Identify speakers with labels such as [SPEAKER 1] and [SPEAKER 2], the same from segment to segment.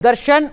[SPEAKER 1] दर्शन,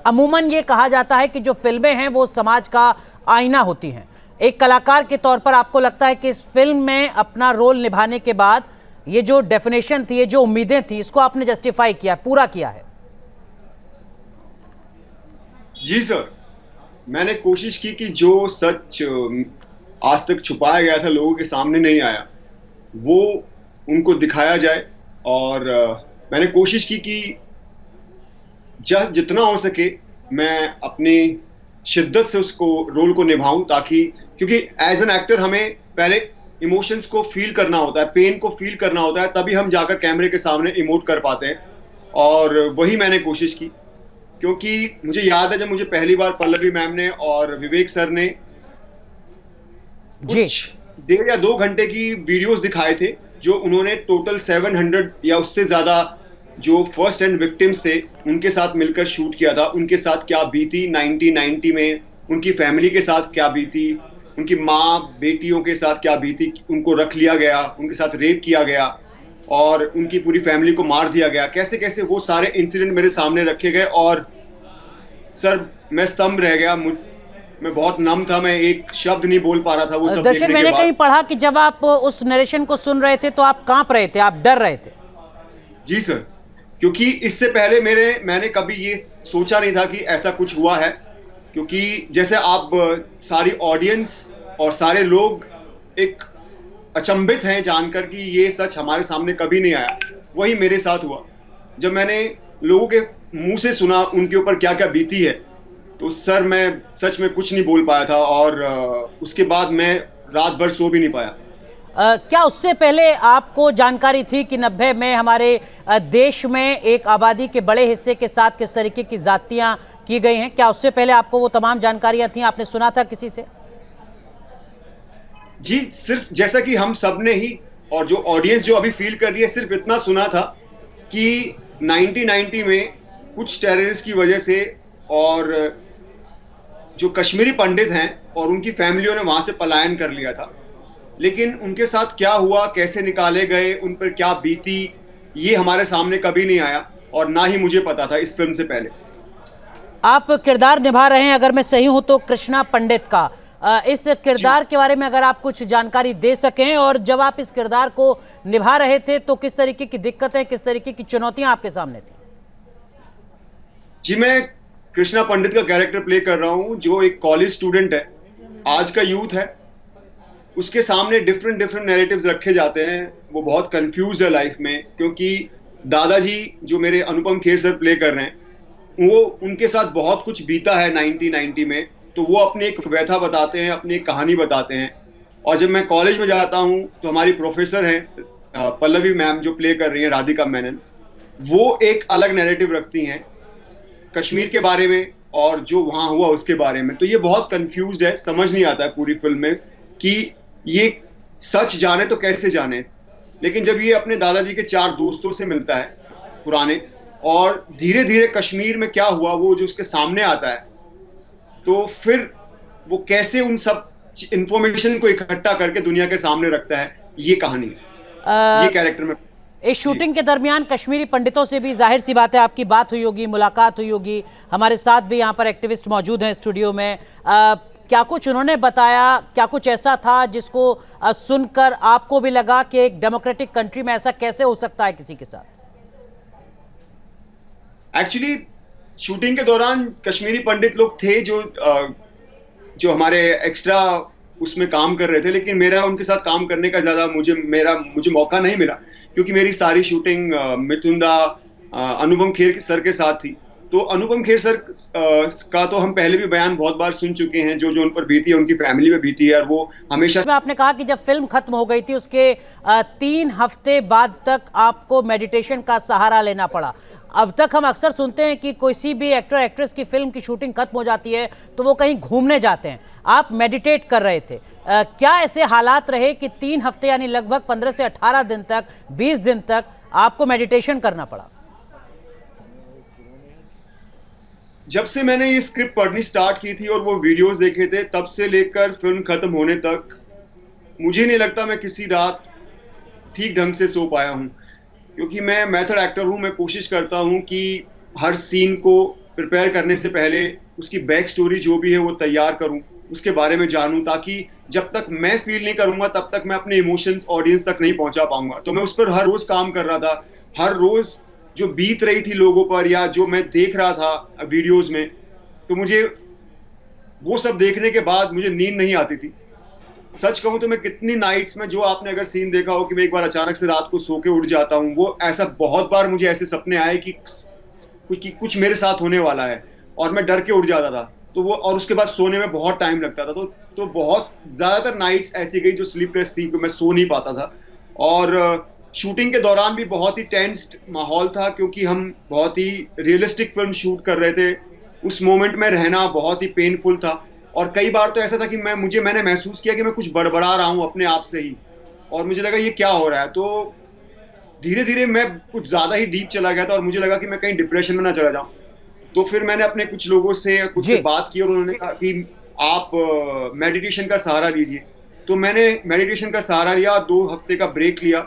[SPEAKER 1] अमूमन ये कहा जाता है कि जो फिल्में हैं वो समाज का आईना होती हैं। एक कलाकार के तौर पर आपको लगता है कि इस फिल्म में अपना रोल निभाने के बाद ये जो डेफिनेशन थी, ये जो उम्मीदें थी, इसको आपने जस्टिफाई किया, पूरा किया है?
[SPEAKER 2] जी सर, मैंने कोशिश की कि जो सच आज तक छुपाया गया था, लोगों के सामने नहीं आया, वो उनको दिखाया जाए। और मैंने कोशिश की कि जितना हो सके मैं अपनी शिद्दत से उसको रोल को निभाऊं, ताकि क्योंकि एज एन एक्टर हमें पहले इमोशंस को फील करना होता है, पेन को फील करना होता है, तभी हम जाकर कैमरे के सामने इमोट कर पाते हैं। और वही मैंने कोशिश की, क्योंकि मुझे याद है जब मुझे पहली बार पल्लवी मैम ने और विवेक सर ने
[SPEAKER 1] जी।
[SPEAKER 2] कुछ 1.5 या 2 घंटे की वीडियोस दिखाए थे, जो उन्होंने टोटल 700 या उससे ज्यादा जो फर्स्ट हैंड विक्टिम्स थे उनके साथ मिलकर शूट किया था। उनके साथ क्या बीती 1990 में, उनकी फैमिली के साथ क्या बीती, उनकी माँ बेटियों के साथ क्या बीती, उनको रख लिया गया, उनके साथ रेप किया गया और उनकी पूरी फैमिली को मार दिया गया, कैसे कैसे वो सारे इंसिडेंट मेरे सामने रखे गए। और सर, मैं स्तंभ रह गया, मैं बहुत नम था, मैं एक शब्द नहीं बोल पा रहा था वो सब
[SPEAKER 1] दर्शन,
[SPEAKER 2] देखने
[SPEAKER 1] मैंने
[SPEAKER 2] के
[SPEAKER 1] कहीं
[SPEAKER 2] बाद।
[SPEAKER 1] पढ़ा कि जब आप उस नरेशन को सुन रहे थे तो आप कांप रहे थे, आप डर रहे थे।
[SPEAKER 2] जी सर, क्योंकि इससे पहले मैंने कभी ये सोचा नहीं था कि ऐसा कुछ हुआ है। क्योंकि जैसे आप सारी ऑडियंस और सारे लोग एक अचंभित हैं जानकर कि ये सच हमारे सामने कभी नहीं आया, वही मेरे साथ हुआ। जब मैंने लोगों के मुंह से सुना उनके ऊपर क्या क्या बीती है, तो सर मैं सच में कुछ नहीं बोल पाया था। और उसके बाद मैं रात भर सो भी नहीं पाया।
[SPEAKER 1] क्या उससे पहले आपको जानकारी थी कि 90 में हमारे देश में एक आबादी के बड़े हिस्से के साथ किस तरीके की जातियां की गई हैं? क्या उससे पहले आपको वो तमाम जानकारियां थी, आपने सुना था किसी से?
[SPEAKER 2] जी, सिर्फ जैसा कि हम सब ने ही और जो ऑडियंस जो अभी फील कर रही है, सिर्फ इतना सुना था कि 1990 में कुछ टेररिस्ट की वजह से और जो कश्मीरी पंडित हैं और उनकी फैमिलियों ने वहां से पलायन कर लिया था। लेकिन उनके साथ क्या हुआ, कैसे निकाले गए, उन पर क्या बीती, ये हमारे सामने कभी नहीं आया और ना ही मुझे पता था इस फिल्म से पहले।
[SPEAKER 1] आप किरदार निभा रहे हैं, अगर मैं सही हूं तो कृष्णा पंडित का। इस किरदार के बारे में अगर आप कुछ जानकारी दे सकें, और जब आप इस किरदार को निभा रहे थे तो किस तरीके की दिक्कतें, किस तरीके की चुनौतियां आपके सामने थी?
[SPEAKER 2] जी, मैं कृष्णा पंडित का कैरेक्टर प्ले कर रहा हूं, जो एक कॉलेज स्टूडेंट है। आज का यूथ है, उसके सामने डिफरेंट डिफरेंट नैरेटिव्स रखे जाते हैं। वो बहुत कंफ्यूज है लाइफ में, क्योंकि दादाजी जो मेरे अनुपम खेर सर प्ले कर रहे हैं, वो उनके साथ बहुत कुछ बीता है 1990 में। तो वो अपनी एक व्यथा बताते हैं, अपनी एक कहानी बताते हैं। और जब मैं कॉलेज में जाता हूँ तो हमारी प्रोफेसर हैं पल्लवी मैम, जो प्ले कर रही हैं राधिका मेनन, वो एक अलग नैरेटिव रखती हैं कश्मीर के बारे में और जो वहां हुआ उसके बारे में। तो ये बहुत कंफ्यूज्ड है, समझ नहीं आता है पूरी फिल्म में कि ये सच जाने तो कैसे जाने। लेकिन जब ये अपने दादाजी के 4 दोस्तों से मिलता है पुराने, और धीरे धीरे कश्मीर में क्या हुआ वो जो उसके सामने आता है, तो फिर वो कैसे उन सब इंफॉर्मेशन को इकट्ठा करके दुनिया के सामने रखता है, ये कहानी ये कैरेक्टर में।
[SPEAKER 1] इस शूटिंग के दरमियान कश्मीरी पंडितों से भी जाहिर सी बात है आपकी बात हुई होगी, मुलाकात हुई होगी। हमारे साथ भी यहाँ पर एक्टिविस्ट मौजूद हैं स्टूडियो में। क्या कुछ उन्होंने बताया, क्या कुछ ऐसा था जिसको सुनकर आपको भी लगा कि एक डेमोक्रेटिक कंट्री में ऐसा कैसे हो सकता है किसी के साथ?
[SPEAKER 2] एक्चुअली शूटिंग के दौरान कश्मीरी पंडित लोग थे जो हमारे एक्स्ट्रा उसमें काम कर रहे थे, लेकिन मेरा उनके साथ काम करने का ज्यादा मुझे मौका नहीं मिला, क्योंकि मेरी सारी शूटिंग मिथुंदा अनुपम खेर सर के साथ थी। तो अनुपम खेर सर का तो हम पहले भी बयान बहुत बार सुन चुके हैं, जो जो उन पर बीती है, उनकी फैमिली में बीती है। और वो हमेशा
[SPEAKER 1] आपने कहा कि जब फिल्म खत्म हो गई थी उसके 3 हफ्ते बाद तक आपको मेडिटेशन का सहारा लेना पड़ा। अब तक हम अक्सर सुनते हैं कि किसी भी एक्टर एक्ट्रेस की फिल्म की शूटिंग खत्म हो जाती है तो वो कहीं घूमने जाते हैं, आप मेडिटेट कर रहे थे। क्या ऐसे हालात रहे कि 3 हफ्ते यानी लगभग 15 से 18 दिन तक, 20 दिन तक आपको मेडिटेशन करना पड़ा?
[SPEAKER 2] जब से मैंने ये स्क्रिप्ट पढ़नी स्टार्ट की थी और वो वीडियोस देखे थे, तब से लेकर फिल्म खत्म होने तक मुझे नहीं लगता मैं किसी रात ठीक ढंग से सो पाया हूं। क्योंकि मैं मेथड एक्टर हूं, मैं कोशिश करता हूं कि हर सीन को प्रिपेयर करने से पहले उसकी बैक स्टोरी जो भी है वो तैयार करूं, उसके बारे में जानूं, ताकि जब तक मैं फील नहीं करूंगा तब तक मैं अपने इमोशंस ऑडियंस तक नहीं पहुंचा पाऊंगा। तो मैं उस पर हर रोज काम कर रहा था। हर रोज जो बीत रही थी लोगों पर या जो मैं देख रहा था वीडियोस में, तो मुझे वो सब देखने के बाद मुझे नींद नहीं आती थी। सच कहूं तो मैं कितनी नाइट्स में, जो आपने अगर सीन देखा हो कि मैं एक बार अचानक से रात को सो के उठ जाता हूं, वो ऐसा बहुत बार मुझे ऐसे सपने आए कि कुछ मेरे साथ होने वाला है और मैं डर के उठ जाता था। तो वो, और उसके बाद सोने में बहुत टाइम लगता था। तो बहुत ज्यादातर नाइट्स ऐसी गई जो स्लीपलेस थी, कि मैं सो नहीं पाता था। और शूटिंग के दौरान भी बहुत ही टेंस्ड माहौल था, क्योंकि हम बहुत ही रियलिस्टिक फिल्म शूट कर रहे थे। उस मोमेंट में रहना बहुत ही पेनफुल था। और कई बार तो ऐसा था कि मैंने महसूस किया कि मैं कुछ बड़बड़ा रहा हूं अपने आप से ही, और मुझे लगा ये क्या हो रहा है। तो धीरे धीरे मैं कुछ ज्यादा ही डीप चला गया था और मुझे लगा कि मैं कहीं डिप्रेशन में ना चला जाऊं। तो फिर मैंने अपने कुछ लोगों से कुछ से
[SPEAKER 1] जी।
[SPEAKER 2] बात की और उन्होंने कहा कि आप मेडिटेशन का सहारा लीजिए। तो मैंने मेडिटेशन का सहारा लिया, 2 हफ्ते का ब्रेक लिया।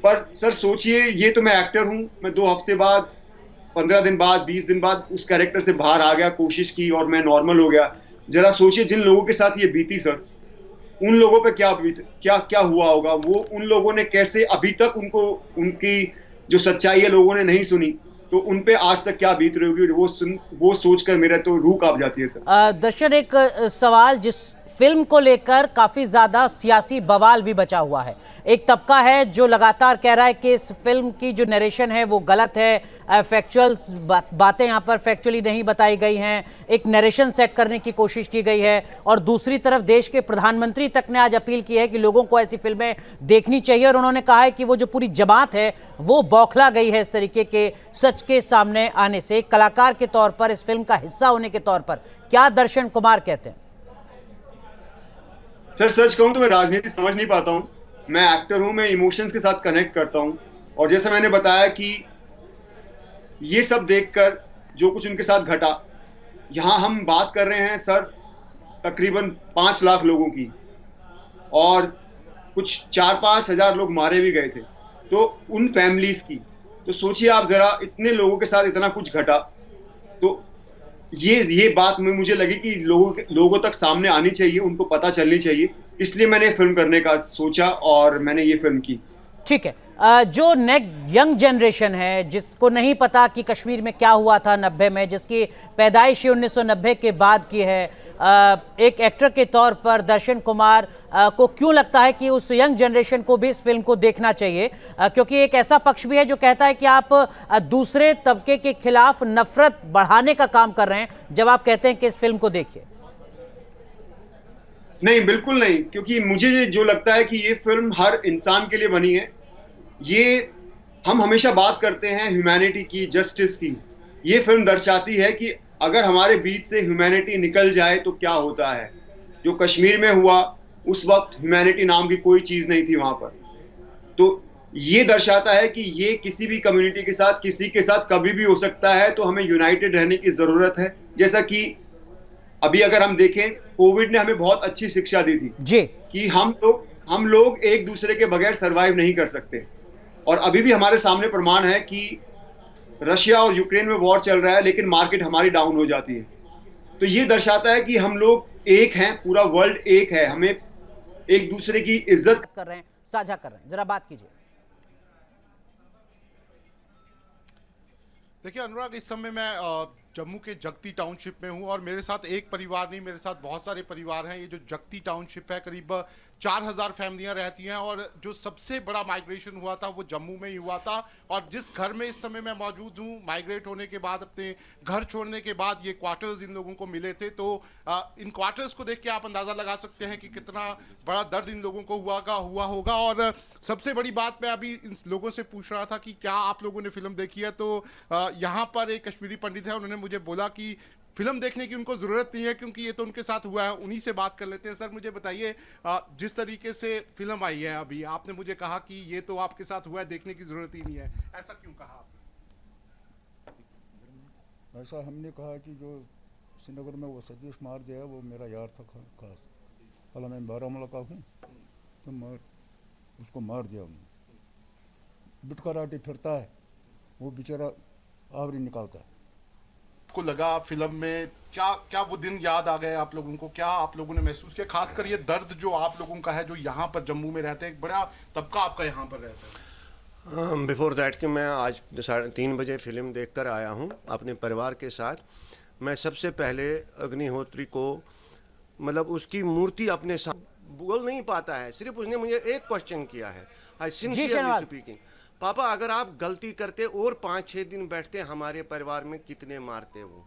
[SPEAKER 2] पर सर सोचिए, ये तो मैं एक्टर हूं, मैं 2 हफ्ते बाद, 15 दिन बाद, 20 दिन बाद उस कैरेक्टर से बाहर आ गया, कोशिश की और मैं नॉर्मल हो गया। जरा सोचिए जिन लोगों के साथ ये बीती सर, उन लोगों पे क्या क्या हुआ होगा। वो उन लोगों ने कैसे अभी तक उनको, उनकी जो सच्चाई है लोगों ने नहीं सुनी, तो उन पे आज तक क्या बीत रही होगी, वो सोचकर मेरा तो रूह कांप जाती है सर।
[SPEAKER 1] दर्शन, एक सवाल जिस फिल्म को लेकर काफी ज्यादा सियासी बवाल भी बचा हुआ है। एक तबका है जो लगातार कह रहा है कि इस फिल्म की जो नरेशन है वो गलत है, फैक्चुअल बातें यहाँ पर फैक्चुअली नहीं बताई गई हैं, एक नरेशन सेट करने की कोशिश की गई है। और दूसरी तरफ देश के प्रधानमंत्री तक ने आज अपील की है कि लोगों को ऐसी फिल्में देखनी चाहिए, और उन्होंने कहा है कि वो जो पूरी जमात है वो बौखला गई है इस तरीके के सच के सामने आने से। एक कलाकार के तौर पर, इस फिल्म का हिस्सा होने के तौर पर क्या दर्शन कुमार कहते हैं?
[SPEAKER 2] सर सच कहूं तो मैं राजनीति समझ नहीं पाता हूं। मैं एक्टर हूं, मैं इमोशंस के साथ कनेक्ट करता हूं। और जैसे मैंने बताया कि ये सब देखकर जो कुछ उनके साथ घटा, यहां हम बात कर रहे हैं सर तकरीबन 5 लाख लोगों की, और कुछ 4-5 हजार लोग मारे भी गए थे, तो उन फैमिलीज की। तो सोचिए आप जरा, इतने लोगों के साथ इतना कुछ घटा। तो ये बात में मुझे लगी कि लोगों तक सामने आनी चाहिए, उनको पता चलनी चाहिए। इसलिए मैंने फिल्म करने का सोचा और मैंने ये फिल्म की।
[SPEAKER 1] ठीक है। जो यंग जनरेशन है, जिसको नहीं पता कि कश्मीर में क्या हुआ था 90 में, जिसकी पैदाइश 1990 के बाद की है, एक एक्टर के तौर पर दर्शन कुमार को क्यों लगता है कि उस यंग जनरेशन को भी इस फिल्म को देखना चाहिए? क्योंकि एक ऐसा पक्ष भी है जो कहता है कि आप दूसरे तबके के खिलाफ नफरत बढ़ाने का काम कर रहे हैं जब आप कहते हैं कि इस फिल्म को देखिए।
[SPEAKER 2] नहीं, बिल्कुल नहीं, क्योंकि मुझे जो लगता है कि ये फिल्म हर इंसान के लिए बनी है। ये, हम हमेशा बात करते हैं ह्यूमैनिटी की, जस्टिस की। ये फिल्म दर्शाती है कि अगर हमारे बीच से ह्यूमैनिटी निकल जाए तो क्या होता है। जो कश्मीर में हुआ, उस वक्त ह्यूमैनिटी नाम की कोई चीज नहीं थी वहां पर। तो ये दर्शाता है कि ये किसी भी कम्युनिटी के साथ, किसी के साथ कभी भी हो सकता है। तो हमें यूनाइटेड रहने की जरूरत है। जैसा कि अभी अगर हम देखें, कोविड ने हमें बहुत अच्छी शिक्षा दी थी
[SPEAKER 1] जी।
[SPEAKER 2] कि हम लोग एक दूसरे के बगैर सरवाइव नहीं कर सकते। और अभी भी हमारे सामने प्रमाण है कि रशिया और यूक्रेन में वॉर चल रहा है, लेकिन मार्केट हमारी डाउन हो जाती है। तो ये दर्शाता है कि हम लोग एक हैं, पूरा वर्ल्ड एक है। हमें एक दूसरे की इज्जत
[SPEAKER 1] कर रहे हैं, साझा कर रहे हैं, जरा बात कीजिए।
[SPEAKER 3] देखिए अनुराग, इस समय मैं जम्मू के जगती टाउनशिप में हूं और मेरे साथ एक परिवार नहीं, मेरे साथ बहुत सारे परिवार हैं। ये जो जगती टाउनशिप है, करीब 4000 फैमिलियां रहती हैं और जो सबसे बड़ा माइग्रेशन हुआ था वो जम्मू में ही हुआ था। और जिस घर में इस समय मैं मौजूद हूं, माइग्रेट होने के बाद, अपने घर छोड़ने के बाद ये क्वार्टर्स इन लोगों को मिले थे। तो इन क्वार्टर्स को देख के आप अंदाज़ा लगा सकते हैं कि कितना बड़ा दर्द इन लोगों को हुआ होगा। और सबसे बड़ी बात, मैं अभी इन लोगों से पूछ रहा था कि क्या आप लोगों ने फिल्म देखी है, तो यहाँ पर एक कश्मीरी पंडित है, उन्होंने मुझे बोला कि फिल्म देखने की उनको जरूरत नहीं है क्योंकि ये तो उनके साथ हुआ है। उन्हीं से बात कर लेते हैं। सर मुझे बताइए, जिस तरीके से फिल्म आई है, अभी आपने मुझे कहा कि ये तो आपके साथ हुआ है, देखने की जरूरत ही नहीं है, ऐसा क्यों कहा आपने?
[SPEAKER 4] ऐसा हमने कहा कि जो श्रीनगर में वो सतीश मार दिया, वो मेरा यार था खास। भला मैं बारामूला का हूँ, तो उसको मार दिया उन्होंने। बिटका राटी फिरता है, वो बेचारा आवरी निकालता है।
[SPEAKER 3] को लगा फिल्म में, क्या क्या वो दिन याद आ गए आप लोगों को? क्या आप लोगों ने महसूस किया, खासकर ये दर्द जो आप लोगों का है जो यहाँ पर जम्मू में रहते हैं, एक बड़ा तबका आपका यहाँ पर रहता है?
[SPEAKER 5] बिफोर दैट कि मैं आज 3:30 बजे फिल्म देखकर आया हूँ अपने परिवार के साथ। मैं सबसे पहले अग्निहोत्री को, मतलब उसकी मूर्ति अपने साथ बोल नहीं पाता है, सिर्फ उसने मुझे एक क्वेश्चन किया है, आई सिंसियरली
[SPEAKER 1] शहनाज।
[SPEAKER 5] स्पीकिंग, पापा अगर आप गलती करते और 5-6 दिन बैठते हमारे परिवार में कितने मारते वो?